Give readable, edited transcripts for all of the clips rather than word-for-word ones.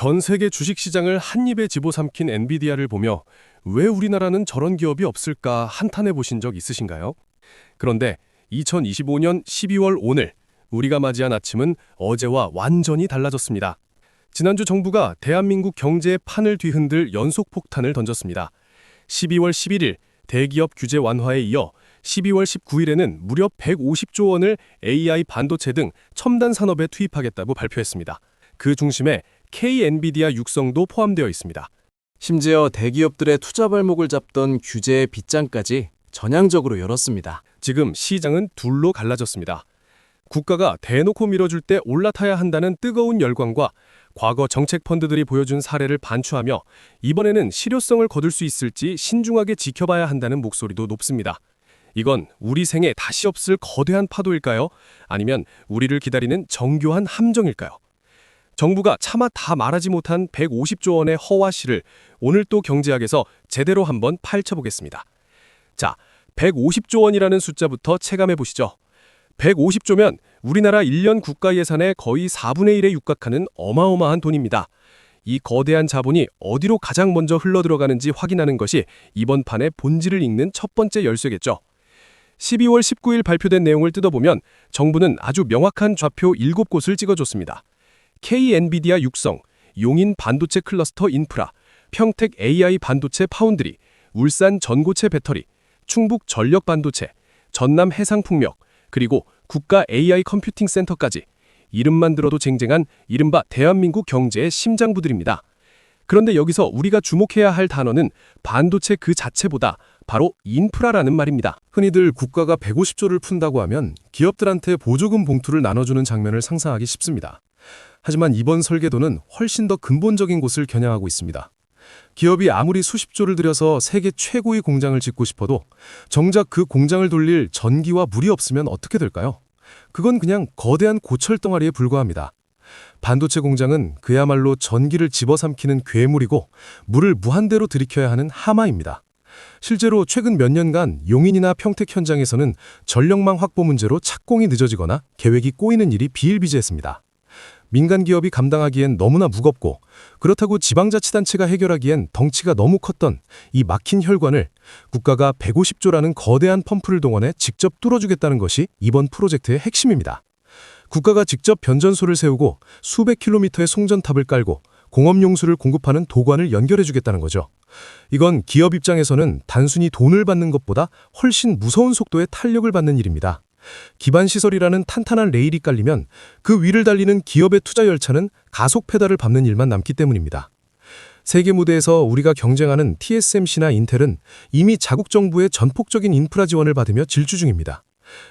전 세계 주식시장을 한 입에 집어삼킨 엔비디아를 보며 왜 우리나라는 저런 기업이 없을까 한탄해 보신 적 있으신가요? 그런데 2025년 12월 오늘 우리가 맞이한 아침은 어제와 완전히 달라졌습니다. 지난주 정부가 대한민국 경제의 판을 뒤흔들 연속 폭탄을 던졌습니다. 12월 11일 대기업 규제 완화에 이어 12월 19일에는 무려 150조 원을 AI 반도체 등 첨단 산업에 투입하겠다고 발표했습니다. 그 중심에 K-엔비디아 육성도 포함되어 있습니다. 심지어 대기업들의 투자 발목을 잡던 규제의 빗장까지 전향적으로 열었습니다. 지금 시장은 둘로 갈라졌습니다. 국가가 대놓고 밀어줄 때 올라타야 한다는 뜨거운 열광과 과거 정책 펀드들이 보여준 사례를 반추하며 이번에는 실효성을 거둘 수 있을지 신중하게 지켜봐야 한다는 목소리도 높습니다. 이건 우리 생에 다시 없을 거대한 파도일까요? 아니면 우리를 기다리는 정교한 함정일까요? 정부가 차마 다 말하지 못한 150조 원의 허와시를 오늘 또 경제학에서 제대로 한번 파헤쳐보겠습니다. 자, 150조 원이라는 숫자부터 체감해 보시죠. 150조면 우리나라 1년 국가 예산의 거의 4분의 1에 육박하는 어마어마한 돈입니다. 이 거대한 자본이 어디로 가장 먼저 흘러들어가는지 확인하는 것이 이번 판의 본질을 읽는 첫 번째 열쇠겠죠. 12월 19일 발표된 내용을 뜯어보면 정부는 아주 명확한 좌표 7곳을 찍어줬습니다. K-엔비디아 육성, 용인 반도체 클러스터 인프라, 평택 AI 반도체 파운드리, 울산 전고체 배터리, 충북 전력 반도체, 전남 해상풍력, 그리고 국가 AI 컴퓨팅 센터까지 이름만 들어도 쟁쟁한 이른바 대한민국 경제의 심장부들입니다. 그런데 여기서 우리가 주목해야 할 단어는 반도체 그 자체보다 바로 인프라라는 말입니다. 흔히들 국가가 150조를 푼다고 하면 기업들한테 보조금 봉투를 나눠주는 장면을 상상하기 쉽습니다. 하지만 이번 설계도는 훨씬 더 근본적인 곳을 겨냥하고 있습니다. 기업이 아무리 수십조를 들여서 세계 최고의 공장을 짓고 싶어도 정작 그 공장을 돌릴 전기와 물이 없으면 어떻게 될까요? 그건 그냥 거대한 고철 덩어리에 불과합니다. 반도체 공장은 그야말로 전기를 집어삼키는 괴물이고 물을 무한대로 들이켜야 하는 하마입니다. 실제로 최근 몇 년간 용인이나 평택 현장에서는 전력망 확보 문제로 착공이 늦어지거나 계획이 꼬이는 일이 비일비재했습니다. 민간 기업이 감당하기엔 너무나 무겁고 그렇다고 지방자치단체가 해결하기엔 덩치가 너무 컸던 이 막힌 혈관을 국가가 150조라는 거대한 펌프를 동원해 직접 뚫어주겠다는 것이 이번 프로젝트의 핵심입니다. 국가가 직접 변전소를 세우고 수백 킬로미터의 송전탑을 깔고 공업용수를 공급하는 도관을 연결해주겠다는 거죠. 이건 기업 입장에서는 단순히 돈을 받는 것보다 훨씬 무서운 속도의 탄력을 받는 일입니다. 기반시설이라는 탄탄한 레일이 깔리면 그 위를 달리는 기업의 투자 열차는 가속 페달을 밟는 일만 남기 때문입니다. 세계 무대에서 우리가 경쟁하는 TSMC나 인텔은 이미 자국 정부의 전폭적인 인프라 지원을 받으며 질주 중입니다.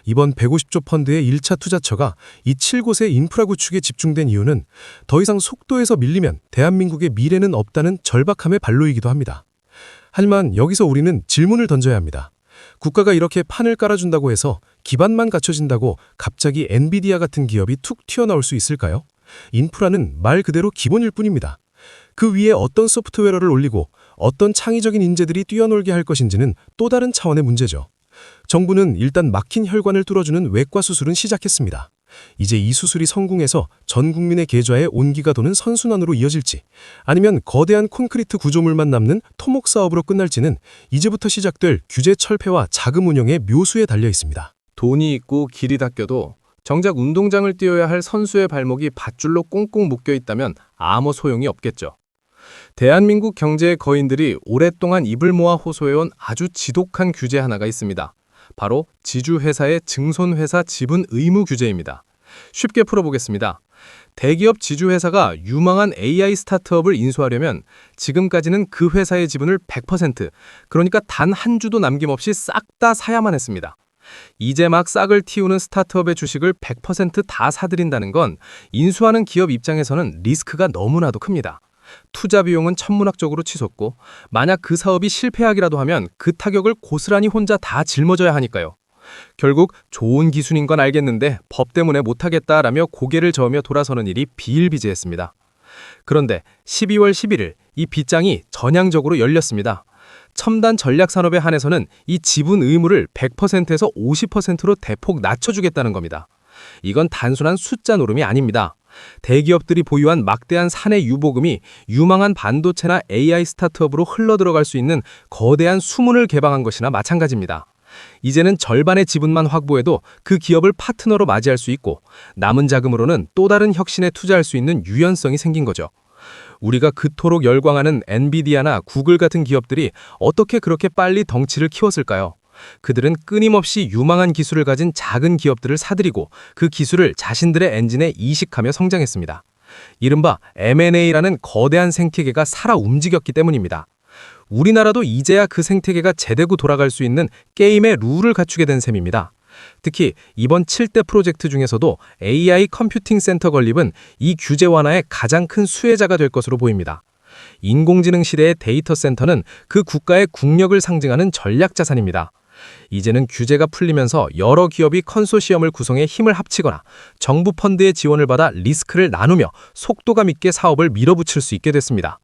이번 150조 펀드의 1차 투자처가 이 7곳의 인프라 구축에 집중된 이유는 더 이상 속도에서 밀리면 대한민국의 미래는 없다는 절박함의 발로이기도 합니다. 하지만 여기서 우리는 질문을 던져야 합니다. 국가가 이렇게 판을 깔아준다고 해서 기반만 갖춰진다고 갑자기 엔비디아 같은 기업이 툭 튀어나올 수 있을까요? 인프라는 말 그대로 기본일 뿐입니다. 그 위에 어떤 소프트웨어를 올리고 어떤 창의적인 인재들이 뛰어놀게 할 것인지는 또 다른 차원의 문제죠. 정부는 일단 막힌 혈관을 뚫어주는 외과 수술은 시작했습니다. 이제 이 수술이 성공해서 전 국민의 계좌에 온기가 도는 선순환으로 이어질지 아니면 거대한 콘크리트 구조물만 남는 토목 사업으로 끝날지는 이제부터 시작될 규제 철폐와 자금 운영의 묘수에 달려 있습니다. 돈이 있고 길이 닦여도 정작 운동장을 뛰어야 할 선수의 발목이 밧줄로 꽁꽁 묶여 있다면 아무 소용이 없겠죠. 대한민국 경제의 거인들이 오랫동안 입을 모아 호소해온 아주 지독한 규제 하나가 있습니다. 바로 지주회사의 증손회사 지분 의무 규제입니다. 쉽게 풀어보겠습니다. 대기업 지주회사가 유망한 AI 스타트업을 인수하려면 지금까지는 그 회사의 지분을 100%, 그러니까 단 한 주도 남김없이 싹 다 사야만 했습니다. 이제 막 싹을 틔우는 스타트업의 주식을 100% 사들인다는 건 인수하는 기업 입장에서는 리스크가 너무나도 큽니다. 투자 비용은 천문학적으로 치솟고 만약 그 사업이 실패하기라도 하면 그 타격을 고스란히 혼자 다 짊어져야 하니까요. 결국 좋은 기술인 건 알겠는데 법 때문에 못하겠다라며 고개를 저으며 돌아서는 일이 비일비재했습니다. 그런데 12월 11일 이 빗장이 전향적으로 열렸습니다. 첨단 전략 산업에 한해서는 이 지분 의무를 100%에서 50%로 대폭 낮춰주겠다는 겁니다. 이건 단순한 숫자 노름이 아닙니다. 대기업들이 보유한 막대한 사내 유보금이 유망한 반도체나 AI 스타트업으로 흘러들어갈 수 있는 거대한 수문을 개방한 것이나 마찬가지입니다. 이제는 절반의 지분만 확보해도 그 기업을 파트너로 맞이할 수 있고 남은 자금으로는 또 다른 혁신에 투자할 수 있는 유연성이 생긴 거죠. 우리가 그토록 열광하는 엔비디아나 구글 같은 기업들이 어떻게 그렇게 빨리 덩치를 키웠을까요? 그들은 끊임없이 유망한 기술을 가진 작은 기업들을 사들이고 그 기술을 자신들의 엔진에 이식하며 성장했습니다. 이른바 M&A라는 거대한 생태계가 살아 움직였기 때문입니다. 우리나라도 이제야 그 생태계가 제대로 돌아갈 수 있는 게임의 룰을 갖추게 된 셈입니다. 특히 이번 7대 프로젝트 중에서도 AI 컴퓨팅 센터 건립은 이 규제 완화의 가장 큰 수혜자가 될 것으로 보입니다. 인공지능 시대의 데이터 센터는 그 국가의 국력을 상징하는 전략 자산입니다. 이제는 규제가 풀리면서 여러 기업이 컨소시엄을 구성해 힘을 합치거나 정부 펀드의 지원을 받아 리스크를 나누며 속도감 있게 사업을 밀어붙일 수 있게 됐습니다.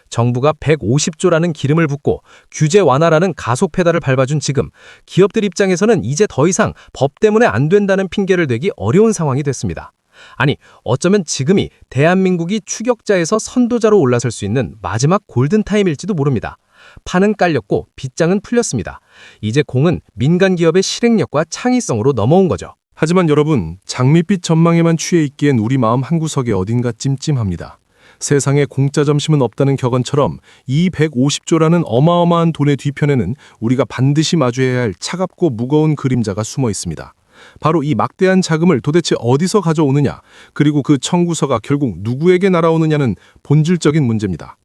정부가 150조라는 기름을 붓고 규제 완화라는 가속 페달을 밟아준 지금 기업들 입장에서는 이제 더 이상 법 때문에 안 된다는 핑계를 대기 어려운 상황이 됐습니다. 아니, 어쩌면 지금이 대한민국이 추격자에서 선도자로 올라설 수 있는 마지막 골든타임일지도 모릅니다. 판은 깔렸고 빗장은 풀렸습니다. 이제 공은 민간 기업의 실행력과 창의성으로 넘어온 거죠. 하지만 여러분, 장밋빛 전망에만 취해 있기엔 우리 마음 한구석에 어딘가 찜찜합니다. 세상에 공짜 점심은 없다는 격언처럼 이 150조라는 어마어마한 돈의 뒤편에는 우리가 반드시 마주해야 할 차갑고 무거운 그림자가 숨어 있습니다. 바로 이 막대한 자금을 도대체 어디서 가져오느냐, 그리고 그 청구서가 결국 누구에게 날아오느냐는 본질적인 문제입니다.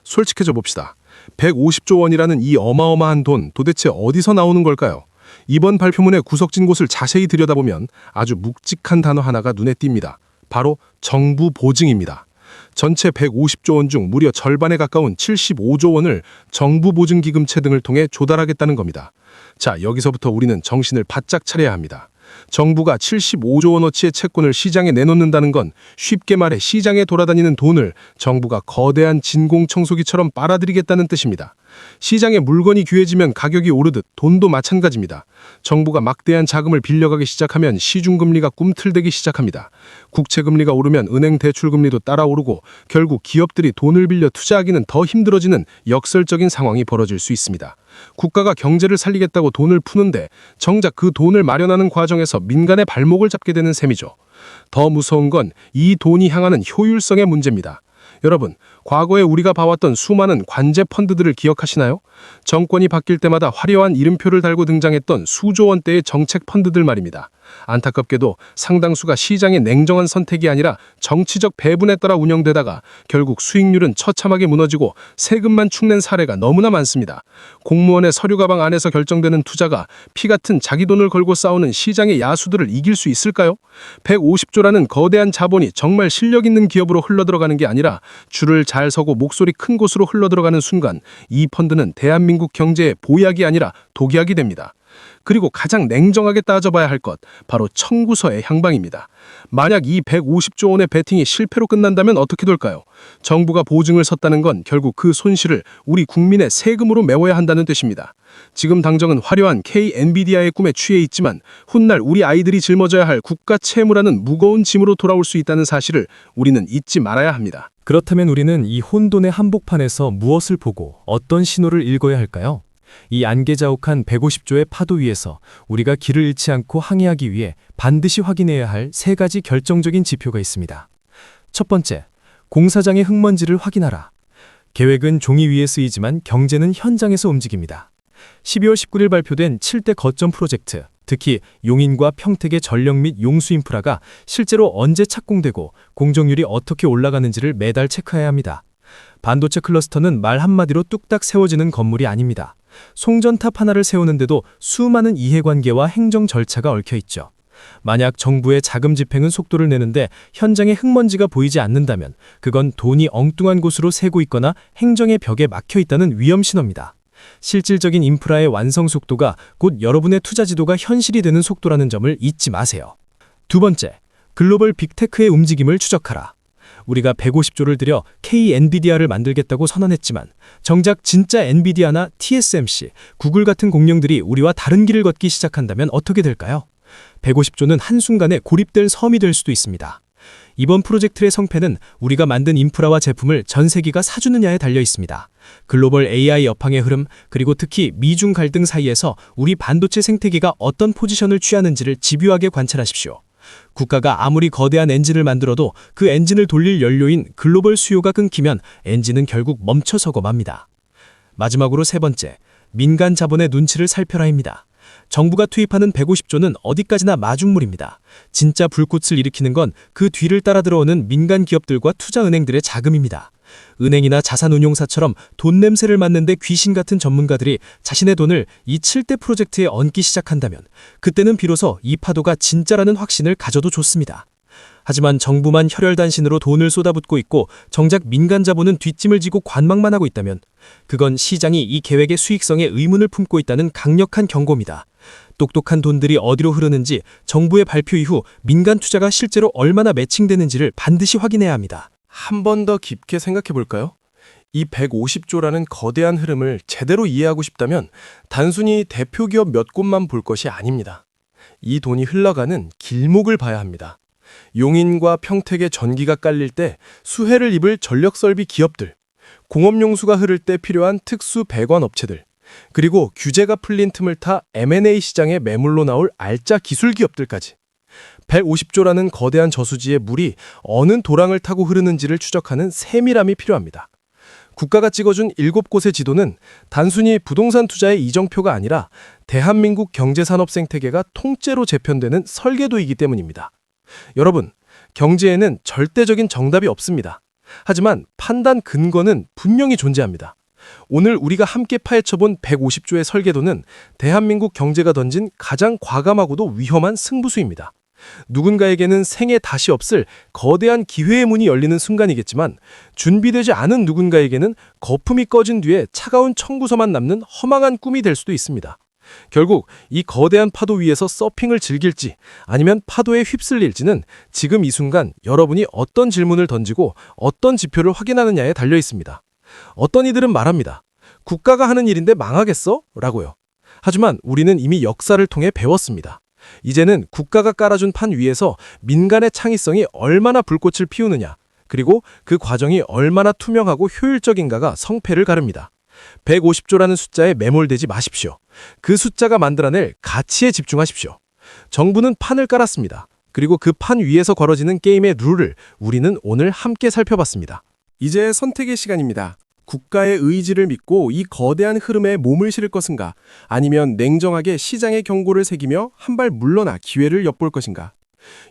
솔직해져 봅시다. 150조 원이라는 이 어마어마한 돈 도대체 어디서 나오는 걸까요? 이번 발표문의 구석진 곳을 자세히 들여다보면 아주 묵직한 단어 하나가 눈에 띕니다. 바로 정부 보증입니다. 전체 150조 원 중 무려 절반에 가까운 75조 원을 정부 보증기금체 등을 통해 조달하겠다는 겁니다. 자, 여기서부터 우리는 정신을 바짝 차려야 합니다. 정부가 75조 원어치의 채권을 시장에 내놓는다는 건 쉽게 말해 시장에 돌아다니는 돈을 정부가 거대한 진공청소기처럼 빨아들이겠다는 뜻입니다. 시장에 물건이 귀해지면 가격이 오르듯 돈도 마찬가지입니다. 정부가 막대한 자금을 빌려가기 시작하면 시중금리가 꿈틀대기 시작합니다. 국채금리가 오르면 은행 대출금리도 따라 오르고 결국 기업들이 돈을 빌려 투자하기는 더 힘들어지는 역설적인 상황이 벌어질 수 있습니다. 국가가 경제를 살리겠다고 돈을 푸는데 정작 그 돈을 마련하는 과정에서 민간의 발목을 잡게 되는 셈이죠. 더 무서운 건 이 돈이 향하는 효율성의 문제입니다. 여러분, 과거에 우리가 봐왔던 수많은 관제 펀드들을 기억하시나요? 정권이 바뀔 때마다 화려한 이름표를 달고 등장했던 수조 원대의 정책 펀드들 말입니다. 안타깝게도 상당수가 시장의 냉정한 선택이 아니라 정치적 배분에 따라 운영되다가 결국 수익률은 처참하게 무너지고 세금만 축낸 사례가 너무나 많습니다. 공무원의 서류 가방 안에서 결정되는 투자가 피 같은 자기 돈을 걸고 싸우는 시장의 야수들을 이길 수 있을까요? 150조라는 거대한 자본이 정말 실력 있는 기업으로 흘러들어가는 게 아니라 줄을 잘 서고 목소리 큰 곳으로 흘러들어가는 순간 이 펀드는 대한민국 경제의 보약이 아니라 독약이 됩니다. 그리고 가장 냉정하게 따져봐야 할 것, 바로 청구서의 향방입니다. 만약 이 150조 원의 베팅이 실패로 끝난다면 어떻게 될까요? 정부가 보증을 섰다는 건 결국 그 손실을 우리 국민의 세금으로 메워야 한다는 뜻입니다. 지금 당정은 화려한 K-엔비디아의 꿈에 취해 있지만 훗날 우리 아이들이 짊어져야 할 국가 채무라는 무거운 짐으로 돌아올 수 있다는 사실을 우리는 잊지 말아야 합니다. 그렇다면 우리는 이 혼돈의 한복판에서 무엇을 보고 어떤 신호를 읽어야 할까요? 이 안개자욱한 150조의 파도 위에서 우리가 길을 잃지 않고 항해하기 위해 반드시 확인해야 할 세 가지 결정적인 지표가 있습니다. 첫 번째, 공사장의 흙먼지를 확인하라. 계획은 종이 위에 쓰이지만 경제는 현장에서 움직입니다. 12월 19일 발표된 7대 거점 프로젝트, 특히 용인과 평택의 전력 및 용수 인프라가 실제로 언제 착공되고 공정률이 어떻게 올라가는지를 매달 체크해야 합니다. 반도체 클러스터는 말 한마디로 뚝딱 세워지는 건물이 아닙니다. 송전탑 하나를 세우는데도 수많은 이해관계와 행정 절차가 얽혀 있죠. 만약 정부의 자금 집행은 속도를 내는데 현장에 흙먼지가 보이지 않는다면 그건 돈이 엉뚱한 곳으로 새고 있거나 행정의 벽에 막혀 있다는 위험 신호입니다. 실질적인 인프라의 완성 속도가 곧 여러분의 투자 지도가 현실이 되는 속도라는 점을 잊지 마세요. 두 번째, 글로벌 빅테크의 움직임을 추적하라. 우리가 150조를 들여 K-엔비디아를 만들겠다고 선언했지만 정작 진짜 엔비디아나 TSMC, 구글 같은 공룡들이 우리와 다른 길을 걷기 시작한다면 어떻게 될까요? 150조는 한순간에 고립될 섬이 될 수도 있습니다. 이번 프로젝트의 성패는 우리가 만든 인프라와 제품을 전 세계가 사주느냐에 달려 있습니다. 글로벌 AI 여팡의 흐름, 그리고 특히 미중 갈등 사이에서 우리 반도체 생태계가 어떤 포지션을 취하는지를 집요하게 관찰하십시오. 국가가 아무리 거대한 엔진을 만들어도 그 엔진을 돌릴 연료인 글로벌 수요가 끊기면 엔진은 결국 멈춰서고 맙니다. 마지막으로 세 번째, 민간 자본의 눈치를 살펴라입니다. 정부가 투입하는 150조는 어디까지나 마중물입니다. 진짜 불꽃을 일으키는 건 그 뒤를 따라 들어오는 민간 기업들과 투자은행들의 자금입니다. 은행이나 자산운용사처럼 돈 냄새를 맡는데 귀신 같은 전문가들이 자신의 돈을 이 7대 프로젝트에 얹기 시작한다면 그때는 비로소 이 파도가 진짜라는 확신을 가져도 좋습니다. 하지만 정부만 혈혈단신으로 돈을 쏟아붓고 있고 정작 민간 자본은 뒷짐을 지고 관망만 하고 있다면 그건 시장이 이 계획의 수익성에 의문을 품고 있다는 강력한 경고입니다. 똑똑한 돈들이 어디로 흐르는지 정부의 발표 이후 민간 투자가 실제로 얼마나 매칭되는지를 반드시 확인해야 합니다. 한 번 더 깊게 생각해 볼까요? 이 150조라는 거대한 흐름을 제대로 이해하고 싶다면 단순히 대표 기업 몇 곳만 볼 것이 아닙니다. 이 돈이 흘러가는 길목을 봐야 합니다. 용인과 평택에 전기가 깔릴 때 수혜를 입을 전력설비 기업들, 공업용수가 흐를 때 필요한 특수 배관 업체들, 그리고 규제가 풀린 틈을 타 M&A 시장에 매물로 나올 알짜 기술 기업들까지 150조라는 거대한 저수지의 물이 어느 도랑을 타고 흐르는지를 추적하는 세밀함이 필요합니다. 국가가 찍어준 7곳의 지도는 단순히 부동산 투자의 이정표가 아니라 대한민국 경제산업 생태계가 통째로 재편되는 설계도이기 때문입니다. 여러분, 경제에는 절대적인 정답이 없습니다. 하지만 판단 근거는 분명히 존재합니다. 오늘 우리가 함께 파헤쳐본 150조의 설계도는 대한민국 경제가 던진 가장 과감하고도 위험한 승부수입니다. 누군가에게는 생에 다시 없을 거대한 기회의 문이 열리는 순간이겠지만 준비되지 않은 누군가에게는 거품이 꺼진 뒤에 차가운 청구서만 남는 허망한 꿈이 될 수도 있습니다. 결국 이 거대한 파도 위에서 서핑을 즐길지 아니면 파도에 휩쓸릴지는 지금 이 순간 여러분이 어떤 질문을 던지고 어떤 지표를 확인하느냐에 달려 있습니다. 어떤 이들은 말합니다. 국가가 하는 일인데 망하겠어? 라고요. 하지만 우리는 이미 역사를 통해 배웠습니다. 이제는 국가가 깔아준 판 위에서 민간의 창의성이 얼마나 불꽃을 피우느냐, 그리고 그 과정이 얼마나 투명하고 효율적인가가 성패를 가릅니다. 150조라는 숫자에 매몰되지 마십시오. 그 숫자가 만들어낼 가치에 집중하십시오. 정부는 판을 깔았습니다. 그리고 그 판 위에서 걸어지는 게임의 룰을 우리는 오늘 함께 살펴봤습니다. 이제 선택의 시간입니다. 국가의 의지를 믿고 이 거대한 흐름에 몸을 실을 것인가, 아니면 냉정하게 시장의 경고를 새기며 한 발 물러나 기회를 엿볼 것인가.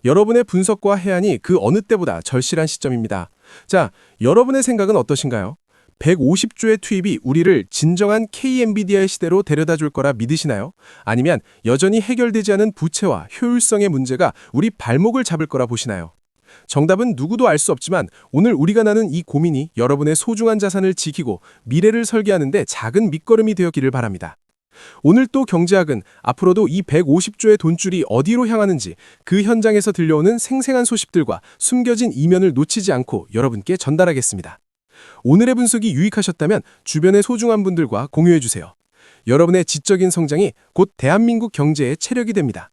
여러분의 분석과 해안이 그 어느 때보다 절실한 시점입니다. 자, 여러분의 생각은 어떠신가요? 150조의 투입이 우리를 진정한 K-엔비디아의 시대로 데려다 줄 거라 믿으시나요? 아니면 여전히 해결되지 않은 부채와 효율성의 문제가 우리 발목을 잡을 거라 보시나요? 정답은 누구도 알 수 없지만 오늘 우리가 나눈 이 고민이 여러분의 소중한 자산을 지키고 미래를 설계하는 데 작은 밑거름이 되었기를 바랍니다. 오늘 또 경제학은 앞으로도 이 150조의 돈줄이 어디로 향하는지 그 현장에서 들려오는 생생한 소식들과 숨겨진 이면을 놓치지 않고 여러분께 전달하겠습니다. 오늘의 분석이 유익하셨다면 주변의 소중한 분들과 공유해주세요. 여러분의 지적인 성장이 곧 대한민국 경제의 체력이 됩니다.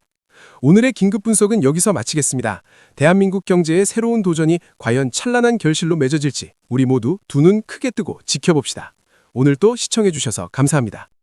오늘의 긴급 분석은 여기서 마치겠습니다. 대한민국 경제의 새로운 도전이 과연 찬란한 결실로 맺어질지 우리 모두 두 눈 크게 뜨고 지켜봅시다. 오늘도 시청해주셔서 감사합니다.